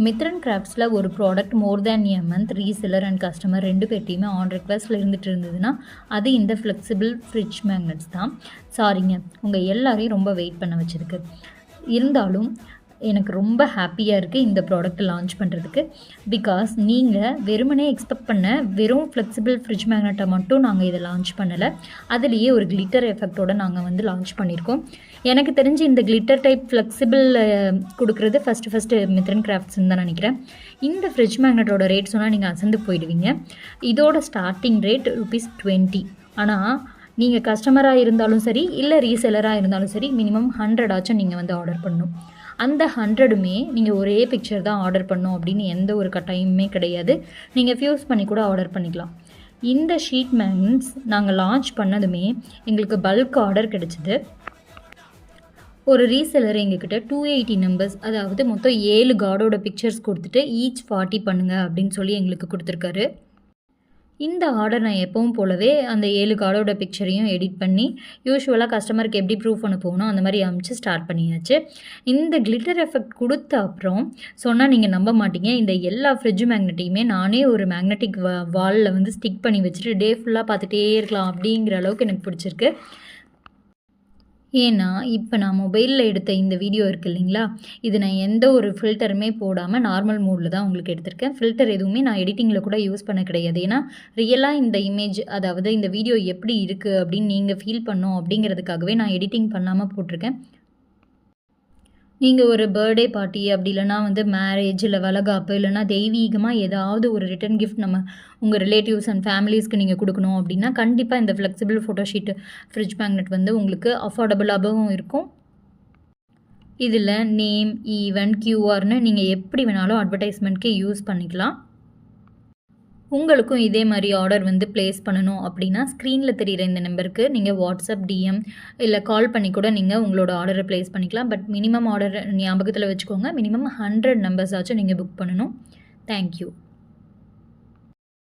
மித்ரன் கிராஃப்ட்ஸில் ஒரு product more than a month reseller and customer 2 பேர்ட்டையுமே ஆன் ரெக்வஸ்ட்டில் இருந்துட்டு இருந்ததுன்னா அது இந்த ஃப்ளெக்சிபிள் ஃப்ரிட்ஜ் மேக்னெட்ஸ் தான். சாரிங்க, உங்கள் எல்லாரையும் ரொம்ப வெயிட் பண்ண வச்சுருக்கு. இருந்தாலும் எனக்கு ரொம்ப ஹாப்பியாக இருக்குது இந்த ப்ராடக்ட் லான்ச் பண்ணுறதுக்கு. பிகாஸ் நீங்கள் வெறுமனே எக்ஸ்பெக்ட் பண்ண வெறும் ஃப்ளெக்சிபிள் ஃப்ரிட்ஜ் மேக்னெட்டை மட்டும் நாங்கள் இதை லான்ச் பண்ணலை. அதுலேயே ஒரு கிளிட்டர் எஃபெக்டோடு நாங்கள் லான்ச் பண்ணியிருக்கோம். எனக்கு தெரிஞ்சு இந்த கிளிட்டர் டைப் ஃப்ளெக்சிபிள் கொடுக்குறது ஃபஸ்ட்டு மித்ரன் கிராஃப்ட்ஸ்ன்னு தான் நினைக்கிறேன். இந்த ஃப்ரிட்ஜ் மேக்னெட்டோட ரேட் சொன்னால் நீங்கள் அசந்து போயிடுவீங்க. இதோட ஸ்டார்டிங் ரேட் ₹20. ஆனால் நீங்கள் கஸ்டமராக இருந்தாலும் சரி, இல்லை ரீசெல்லராக இருந்தாலும் சரி, மினிமம் 100 ஆச்சும் நீங்கள் ஆர்டர் பண்ணணும். அந்த 100மே நீங்கள் ஒரே பிக்சர் தான் ஆர்டர் பண்ணணும் அப்படின்னு எந்த ஒரு கட்டாயமுமே கிடையாது. நீங்கள் ஃபியூஸ் பண்ணி கூட ஆர்டர் பண்ணிக்கலாம். இந்த ஷீட் மேக்னெட்ஸ் நாங்கள் லான்ச் பண்ணதுமே எங்களுக்கு பல்க் ஆர்டர் கிடச்சிது. ஒரு ரீசெல்லர் எங்ககிட்ட 280 நம்பர்ஸ், அதாவது மொத்தம் 7 கார்டோட பிக்சர்ஸ் கொடுத்துட்டு ஈச் 40 பண்ணுங்கள் அப்படின்னு சொல்லி எங்களுக்கு கொடுத்துருக்காரு. இந்த ஆர்டர் நான் எப்பவும் போலவே அந்த 7 கார்டோட பிக்சரையும் எடிட் பண்ணி யூஷுவலாக கஸ்டமருக்கு எப்படி ப்ரூஃப் அனுப்புவோனோ அந்த மாதிரி அனுப்பிச்சு ஸ்டார்ட் பண்ணியாச்சு. இந்த கிளிட்டர் எஃபெக்ட் கொடுத்த அப்புறம் சொன்னால் நீங்கள் நம்ப மாட்டீங்க, இந்த எல்லா ஃப்ரிட்ஜ் மேக்னெட்டையுமே நானே ஒரு மேக்னெட்டிக் வாலில் ஸ்டிக் பண்ணி வச்சுட்டு டே ஃபுல்லாக பார்த்துட்டே இருக்கலாம் அப்படிங்கிற அளவுக்கு எனக்கு பிடிச்சிருக்கு. ஏன்னா இப்போ நான் மொபைலில் எடுத்த இந்த வீடியோ இருக்குது இல்லைங்களா, இது நான் எந்த ஒரு ஃபில்டருமே போடாமல் நார்மல் மோடில் தான் உங்களுக்கு எடுத்திருக்கேன். ஃபில்டர் எதுவுமே நான் எடிட்டிங்கில் கூட யூஸ் பண்ண கிடையாது. ஏன்னா ரியலாக இந்த இமேஜ், அதாவது இந்த வீடியோ எப்படி இருக்குது அப்படின்னு நீங்கள் ஃபீல் பண்ணோம் அப்படிங்கிறதுக்காகவே நான் எடிட்டிங் பண்ணாமல் போட்டிருக்கேன். நீங்கள் ஒரு பர்த்டே பார்ட்டி அப்படி இல்லைனா மேரேஜ் இல்லை வளகாப்பு இல்லைனா தெய்வீகமாக ஏதாவது ஒரு ரிட்டன் கிஃப்ட் நம்ம உங்கள் ரிலேட்டிவ்ஸ் அண்ட் ஃபேமிலிஸ்க்கு நீங்கள் கொடுக்கணும் அப்படின்னா கண்டிப்பாக இந்த ஃப்ளெக்சிபிள் ஃபோட்டோஷீட் ஃப்ரிட்ஜ் மேக்னெட் உங்களுக்கு அஃபோர்டபுளாகவும் இருக்கும். இதில் நேம், ஈவெண்ட், கியூஆர்னு நீங்கள் எப்படி வேணாலும் அட்வர்டைஸ்மெண்ட்க்கு யூஸ் பண்ணிக்கலாம். உங்களுக்கும் இதே மாதிரி ஆர்டர் ப்ளேஸ் பண்ணணும் அப்படின்னா ஸ்க்ரீனில் தெரிகிற இந்த நம்பருக்கு நீங்கள் வாட்ஸ்அப், டிஎம் இல்லை கால் பண்ணி கூட நீங்கள் உங்களோட ஆர்டரை ப்ளேஸ் பண்ணிக்கலாம். பட் மினிமம் ஆர்டர் ஞாபகத்தில் வச்சுக்கோங்க, மினிமம் 100 நம்பர்ஸ் ஆச்சும் நீங்கள் புக் பண்ணணும். தேங்க்யூ.